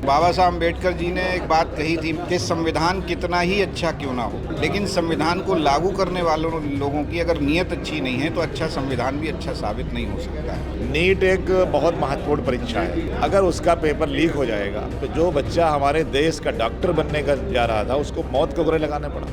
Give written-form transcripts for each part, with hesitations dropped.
बाबा साहब अम्बेडकर जी ने एक बात कही थी कि संविधान कितना ही अच्छा क्यों ना हो, लेकिन संविधान को लागू करने वालों लोगों की अगर नीयत अच्छी नहीं है तो अच्छा संविधान भी अच्छा साबित नहीं हो सकता है। नीट एक बहुत महत्वपूर्ण परीक्षा है। अगर उसका पेपर लीक हो जाएगा तो जो बच्चा हमारे देश का डॉक्टर बनने का जा रहा था उसको मौत के गले लगाने पड़ा।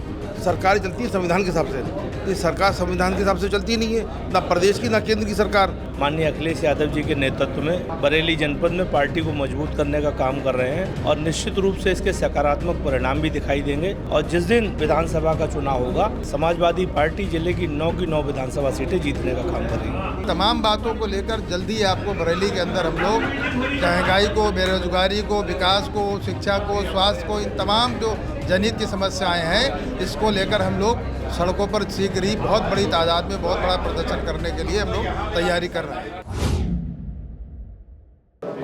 सरकार चलती है संविधान के हिसाब से, ये सरकार संविधान के हिसाब से चलती नहीं है, ना प्रदेश की ना केंद्र की सरकार। माननीय अखिलेश यादव जी के नेतृत्व में बरेली जनपद में पार्टी को मजबूत करने का काम कर रहे हैं और निश्चित रूप से इसके सकारात्मक परिणाम भी दिखाई देंगे। और जिस दिन विधानसभा का चुनाव होगा, समाजवादी पार्टी जिले की 9 की 9 विधानसभा सीटें जीतने का काम करेगी। तमाम बातों को लेकर जल्दी आपको बरेली के अंदर हम लोग महंगाई को, बेरोजगारी को, विकास को, शिक्षा को, स्वास्थ्य को, इन तमाम जो जनहित की समस्याएं हैं, इसको लेकर हम लोग सड़कों पर शीघ्र ही बहुत बड़ी तादाद में बहुत बड़ा प्रदर्शन करने के लिए हम लोग तैयारी कर रहे हैं।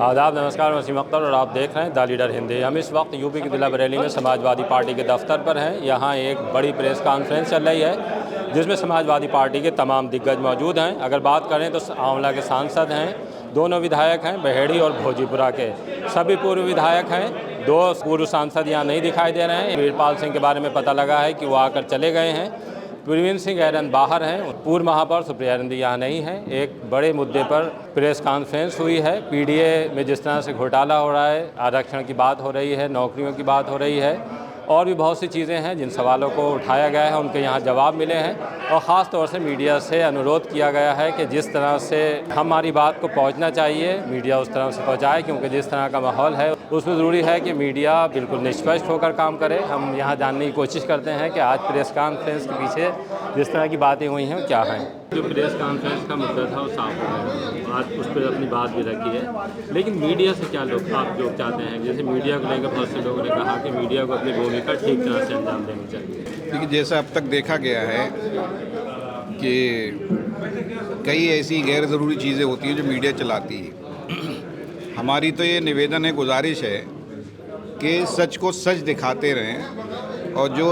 आदाब, नमस्कार, वसीम अख्तर और आप देख रहे हैं द लीडर हिंदी। हम इस वक्त यूपी के जिला बरेली में समाजवादी पार्टी के दफ्तर पर हैं। यहाँ एक बड़ी प्रेस कॉन्फ्रेंस चल रही है जिसमें समाजवादी पार्टी के तमाम दिग्गज मौजूद हैं। अगर बात करें तो आंवला के सांसद हैं, दोनों विधायक हैं, बहेड़ी और भोजीपुरा के सभी पूर्व विधायक हैं। 2 पूर्व सांसद यहाँ नहीं दिखाई दे रहे हैं। वीरपाल सिंह के बारे में पता लगा है कि वो आकर चले गए हैं। प्रवीण सिंह ऐरन बाहर हैं। पूर्व महापौर सुप्रिया नंदी यहाँ नहीं है। एक बड़े मुद्दे पर प्रेस कॉन्फ्रेंस हुई है। पीडीए में जिस तरह से घोटाला हो रहा है, आरक्षण की बात हो रही है, नौकरियों की बात हो रही है और भी बहुत सी चीज़ें हैं जिन सवालों को उठाया गया है, उनके यहाँ जवाब मिले हैं। और ख़ास तौर से मीडिया से अनुरोध किया गया है कि जिस तरह से हमारी बात को पहुँचना चाहिए, मीडिया उस तरह से पहुँचाए, क्योंकि जिस तरह का माहौल है उसमें ज़रूरी है कि मीडिया बिल्कुल निष्पक्ष होकर काम करे। हम यहाँ जानने की कोशिश करते हैं कि आज प्रेस कॉन्फ्रेंस के पीछे जिस तरह की बातें हुई हैं क्या हैं। जो प्रेस कॉन्फ्रेंस का मुद्दा था वो साफ हो गया, आज उस पर अपनी बात भी रखी है। लेकिन मीडिया से क्या आप लोग चाहते हैं? जैसे मीडिया को लेकर बहुत से लोगों ने कहा कि मीडिया को अपनी भूमिका ठीक तरह से अंजाम देनी चाहिए। क्योंकि जैसा अब तक देखा गया है कि कई ऐसी गैर ज़रूरी चीज़ें होती हैं जो मीडिया चलाती है। हमारी तो ये निवेदन है, गुजारिश है कि सच को सच दिखाते रहें और जो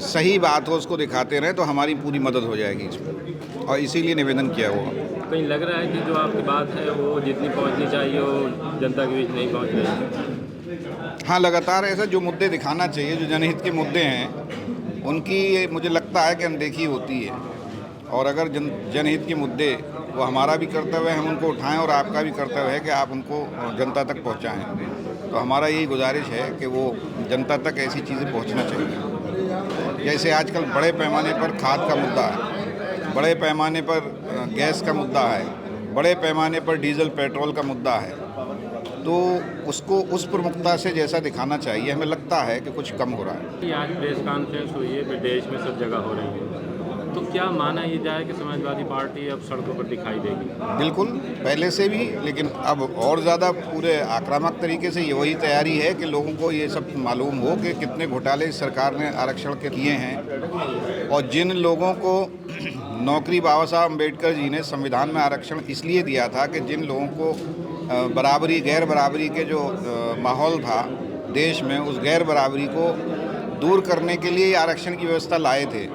सही बात हो उसको दिखाते रहें तो हमारी पूरी मदद हो जाएगी इसमें, और इसीलिए निवेदन किया हुआ। कहीं लग रहा है कि जो आपकी बात है वो जितनी पहुंचनी चाहिए वो जनता के बीच नहीं पहुंच रही। हाँ, लगातार ऐसा जो मुद्दे दिखाना चाहिए, जो जनहित के मुद्दे हैं, उनकी मुझे लगता है कि अनदेखी होती है। और अगर जनहित के मुद्दे वो हमारा भी कर्तव्य है हम उनको उठाएं और आपका भी कर्तव्य है कि आप उनको जनता तक पहुंचाएं। तो हमारा यही गुजारिश है कि वो जनता तक ऐसी चीज़ें पहुंचना चाहिए। जैसे आजकल बड़े पैमाने पर खाद का मुद्दा है, बड़े पैमाने पर गैस का मुद्दा है, बड़े पैमाने पर डीजल पेट्रोल का मुद्दा है, तो उसको उस प्रमुखता से जैसा दिखाना चाहिए, हमें लगता है कि कुछ कम हो रहा है। आज प्रेस कॉन्फ्रेंस हुई है, विदेश में सब जगह हो रही है, तो क्या माना ये जाए कि समाजवादी पार्टी अब सड़कों पर दिखाई देगी? बिल्कुल, पहले से भी, लेकिन अब और ज़्यादा पूरे आक्रामक तरीके से ये वही तैयारी है कि लोगों को ये सब मालूम हो कि कितने घोटाले इस सरकार ने आरक्षण के किए हैं। और जिन लोगों को नौकरी बाबा साहब अम्बेडकर जी ने संविधान में आरक्षण इसलिए दिया था कि जिन लोगों को बराबरी गैर बराबरी के जो माहौल था देश में, उस गैर बराबरी को दूर करने के लिए आरक्षण की व्यवस्था लाए थे।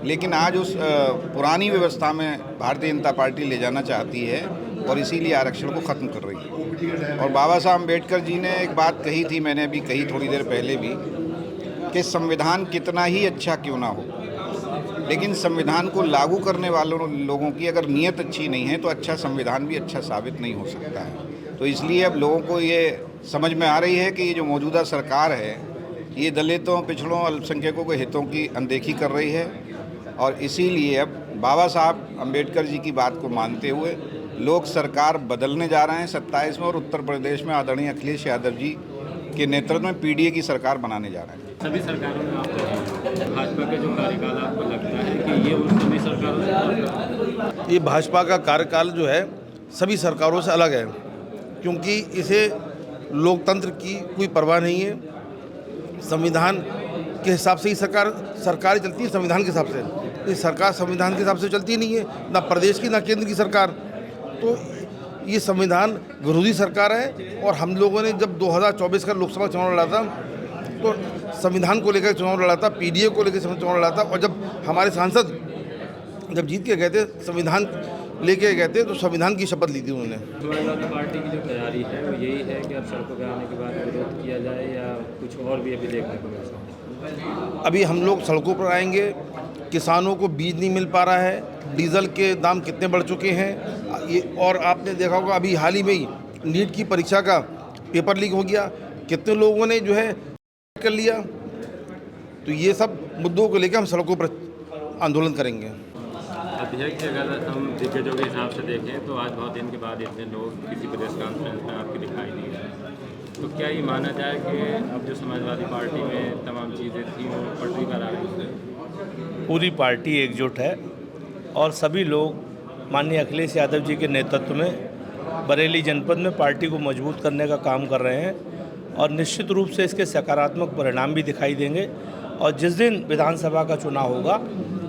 लेकिन आज उस पुरानी व्यवस्था में भारतीय जनता पार्टी ले जाना चाहती है और इसीलिए आरक्षण को ख़त्म कर रही है। और बाबा साहब अम्बेडकर जी ने एक बात कही थी, मैंने अभी कही थोड़ी देर पहले भी, कि संविधान कितना ही अच्छा क्यों ना हो, लेकिन संविधान को लागू करने वालों लोगों की अगर नीयत अच्छी नहीं है तो अच्छा संविधान भी अच्छा साबित नहीं हो सकता है। तो इसलिए अब लोगों को ये समझ में आ रही है कि ये जो मौजूदा सरकार है ये दलितों, पिछड़ों, अल्पसंख्यकों के हितों की अनदेखी कर रही है। और इसीलिए अब बाबा साहब अम्बेडकर जी की बात को मानते हुए लोग सरकार बदलने जा रहे हैं 27 में, और उत्तर प्रदेश में आदरणीय अखिलेश यादव जी के नेतृत्व में पीडीए की सरकार बनाने जा रहे हैं। सभी सरकारों में आपको भाजपा का जो कार्यकाल आपको लगता है कि ये उन सभी सरकारों से, ये भाजपा का कार्यकाल जो है सभी सरकारों से अलग है, क्योंकि इसे लोकतंत्र की कोई परवाह नहीं है। संविधान के हिसाब से ही सरकार चलती है, संविधान के हिसाब से। ये सरकार संविधान के हिसाब से चलती नहीं है, ना प्रदेश की ना केंद्र की सरकार। तो ये संविधान विरोधी सरकार है। और हम लोगों ने जब 2024 का लोकसभा चुनाव लड़ा था तो संविधान को लेकर चुनाव लड़ा था, पीडीए को लेकर चुनाव लड़ा था। और जब हमारे सांसद जब जीत के गए थे संविधान लेके गए थे तो संविधान की शपथ ली थी उन्होंने। समाजवादी पार्टी की जो तैयारी है वो यही है कि अब सड़कों पर आने के बाद विरोध किया जाए या कुछ और भी अभी देखने को मिल सकता है? अभी हम लोग सड़कों पर आएंगे, किसानों को बीज नहीं मिल पा रहा है, डीजल के दाम कितने बढ़ चुके हैं ये, और आपने देखा होगा अभी हाल ही में ही नीट की परीक्षा का पेपर लीक हो गया, कितने लोगों ने जो है कर लिया। तो ये सब मुद्दों को लेकर हम सड़कों पर आंदोलन करेंगे। अध्यक्ष, अगर हम दिग्गजों के हिसाब से देखें तो आज बहुत दिन के बाद इतने लोग किसी प्रेस कॉन्फ्रेंस में आपके दिखाई नहीं रहे, तो क्या ये माना जाए कि अब जो समाजवादी पार्टी में तमाम चीज़ें थी वो पटरी पर आ गई? पूरी पार्टी एकजुट है और सभी लोग माननीय अखिलेश यादव जी के नेतृत्व में बरेली जनपद में पार्टी को मजबूत करने का काम कर रहे हैं और निश्चित रूप से इसके सकारात्मक परिणाम भी दिखाई देंगे। और जिस दिन विधानसभा का चुनाव होगा,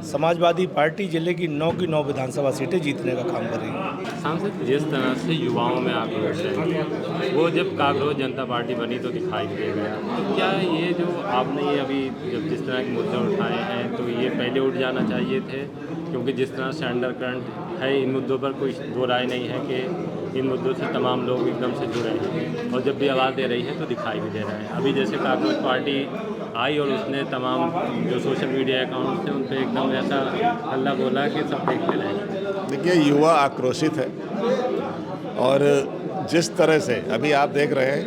समाजवादी पार्टी जिले की 9 विधानसभा सीटें जीतने का काम करेगी। सांसद, जिस तरह से युवाओं में आक्रोश है वो जब कांग्रेस जनता पार्टी बनी तो दिखाई दे गया, तो क्या ये जो आपने ये अभी जब जिस तरह के मुद्दे उठाए हैं तो ये पहले उठ जाना चाहिए थे? क्योंकि जिस तरह से अंडर करंट है इन मुद्दों पर कोई दो राय नहीं है कि इन मुद्दों से तमाम लोग एकदम से जुड़े हैं और जब भी आवाज़ दे रही है तो दिखाई भी दे रहे हैं। अभी जैसे कांग्रेस पार्टी आई और उसने तमाम जो सोशल मीडिया अकाउंट थे उन पर एकदम ऐसा हल्ला बोला कि सब देखते रहे। देखिए, युवा आक्रोशित है और जिस तरह से अभी आप देख रहे हैं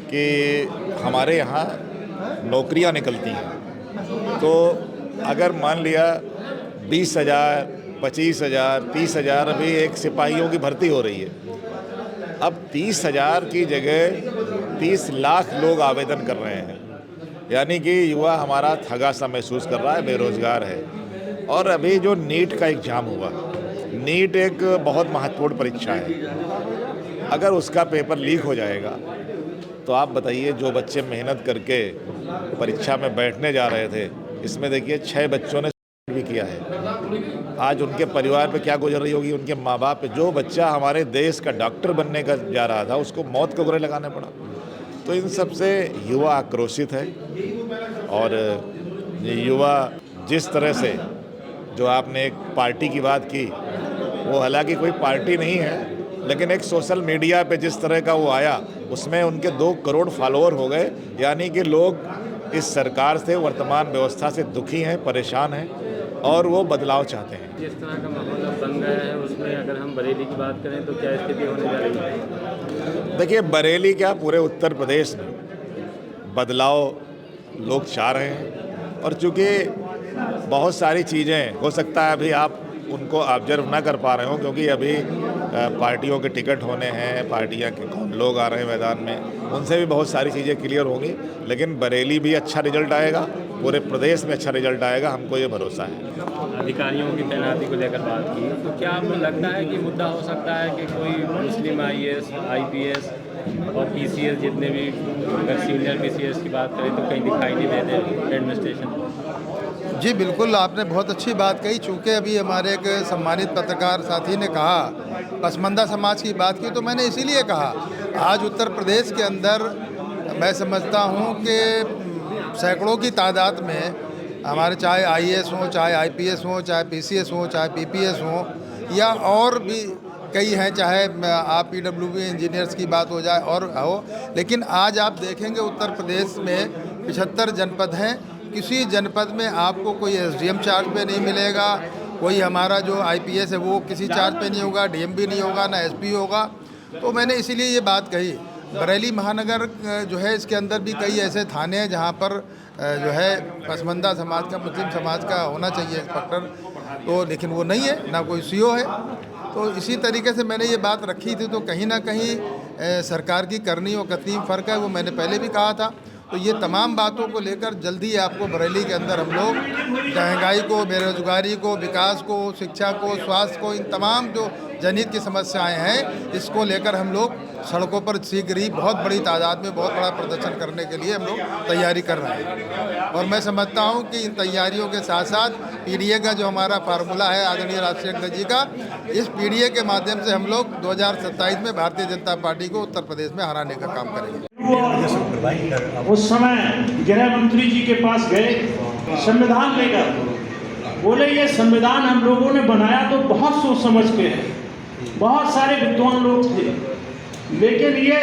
कि हमारे यहाँ नौकरियाँ निकलती हैं, तो अगर मान लिया 20,000, 25,000, 30,000 अभी एक सिपाहियों की भर्ती हो रही है, अब 30,000 की जगह 30 लाख लोग आवेदन कर रहे हैं, यानी कि युवा हमारा ठगा सा महसूस कर रहा है, बेरोजगार है। और अभी जो नीट का एग्ज़ाम हुआ, नीट एक बहुत महत्वपूर्ण परीक्षा है, अगर उसका पेपर लीक हो जाएगा तो आप बताइए, जो बच्चे मेहनत करके परीक्षा में बैठने जा रहे थे, इसमें देखिए 6 बच्चों ने भी किया है। आज उनके परिवार पे क्या गुजर रही होगी, उनके माँ बाप पे। जो बच्चा हमारे देश का डॉक्टर बनने का जा रहा था उसको मौत को गले लगाने पड़ा। तो इन सब से युवा आक्रोशित है और युवा जिस तरह से जो आपने एक पार्टी की बात की, वो हालांकि कोई पार्टी नहीं है, लेकिन एक सोशल मीडिया पे जिस तरह का वो आया उसमें उनके 2 करोड़ फॉलोअर हो गए, यानी कि लोग इस सरकार से, वर्तमान व्यवस्था से दुखी हैं, परेशान हैं और वो बदलाव चाहते हैं। जिस तरह का माहौल बन गया है उसमें अगर हम बरेली की बात करें तो क्या स्थिति होने जा रही है? देखिए, बरेली क्या पूरे उत्तर प्रदेश में बदलाव लोग चाह रहे हैं और चूँकि बहुत सारी चीज़ें हो सकता है अभी आप उनको ऑब्जर्व ना कर पा रहे हो, क्योंकि अभी पार्टियों के टिकट होने हैं, पार्टियां के कौन लोग आ रहे हैं मैदान में, उनसे भी बहुत सारी चीज़ें क्लियर होंगी। लेकिन बरेली भी अच्छा रिजल्ट आएगा, पूरे प्रदेश में अच्छा रिजल्ट आएगा, हमको ये भरोसा है। अधिकारियों की तैनाती को लेकर बात की, तो क्या आपको लगता है कि मुद्दा हो सकता है कि कोई मुस्लिम IAS, IPS और PCS जितने भी, अगर सीनियर PCS की बात करें तो कहीं दिखाई नहीं देते एडमिनिस्ट्रेशन? जी बिल्कुल, आपने बहुत अच्छी बात कही। चूँकि अभी हमारे एक सम्मानित पत्रकार साथी ने कहा, पसमानदा समाज की बात की, तो मैंने इसीलिए कहा, आज उत्तर प्रदेश के अंदर मैं समझता हूँ कि सैकड़ों की तादाद में हमारे, चाहे IAS हों, चाहे IPS हों, चाहे PCS हों, चाहे PPS हों, या और भी कई हैं, चाहे आप PWB इंजीनियर्स की बात हो जाए और हो, लेकिन आज आप देखेंगे उत्तर प्रदेश में 75 जनपद हैं। किसी जनपद में आपको कोई SDM चार्ज पे नहीं मिलेगा, कोई हमारा जो IPS है वो किसी चार्ज पे नहीं होगा, DM भी नहीं होगा, ना SP होगा। तो मैंने इसीलिए ये बात कही। बरेली महानगर जो है, इसके अंदर भी कई ऐसे थाने हैं जहाँ पर जो है पसमानदा समाज का, मुस्लिम समाज का होना चाहिए इंस्पेक्टर, तो लेकिन वो नहीं है, ना कोई CO है। तो इसी तरीके से मैंने ये बात रखी थी। तो कहीं ना कहीं सरकार की करनी और कतनी फ़र्क है, वो मैंने पहले भी कहा था। तो ये तमाम बातों को लेकर जल्दी आपको बरेली के अंदर हम लोग महंगाई को, बेरोजगारी को, विकास को, शिक्षा को, स्वास्थ्य को, इन तमाम जो जनहित की समस्याएं हैं, इसको लेकर हम लोग सड़कों पर शीघ्र ही बहुत बड़ी तादाद में बहुत बड़ा प्रदर्शन करने के लिए हम लोग तैयारी कर रहे हैं। और मैं समझता हूं कि इन तैयारियों के साथ साथ PDA का जो हमारा फार्मूला है आदरणीय राजशेखर जी का, इस PDA के माध्यम से हम लोग 2027 में भारतीय जनता पार्टी को उत्तर प्रदेश में हराने का काम करेंगे। उस समय गृह मंत्री जी के पास गए, संविधान लेकर बोले ये संविधान हम लोगों ने बनाया तो बहुत सोच समझ के है, बहुत सारे विद्वान लोग थे, लेकिन ये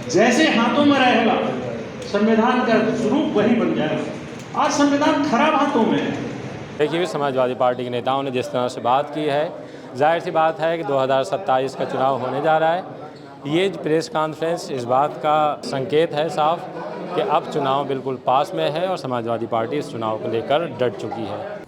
जैसे हाथों में रहेगा संविधान का स्वरूप वही बन जाएगा। आज संविधान खराब हाथों में है। देखिए, समाजवादी पार्टी के नेताओं ने जिस तरह से बात की है, जाहिर सी बात है कि 2027 का चुनाव होने जा रहा है। ये प्रेस कॉन्फ्रेंस इस बात का संकेत है साफ कि अब चुनाव बिल्कुल पास में है और समाजवादी पार्टी इस चुनाव को लेकर डट चुकी है।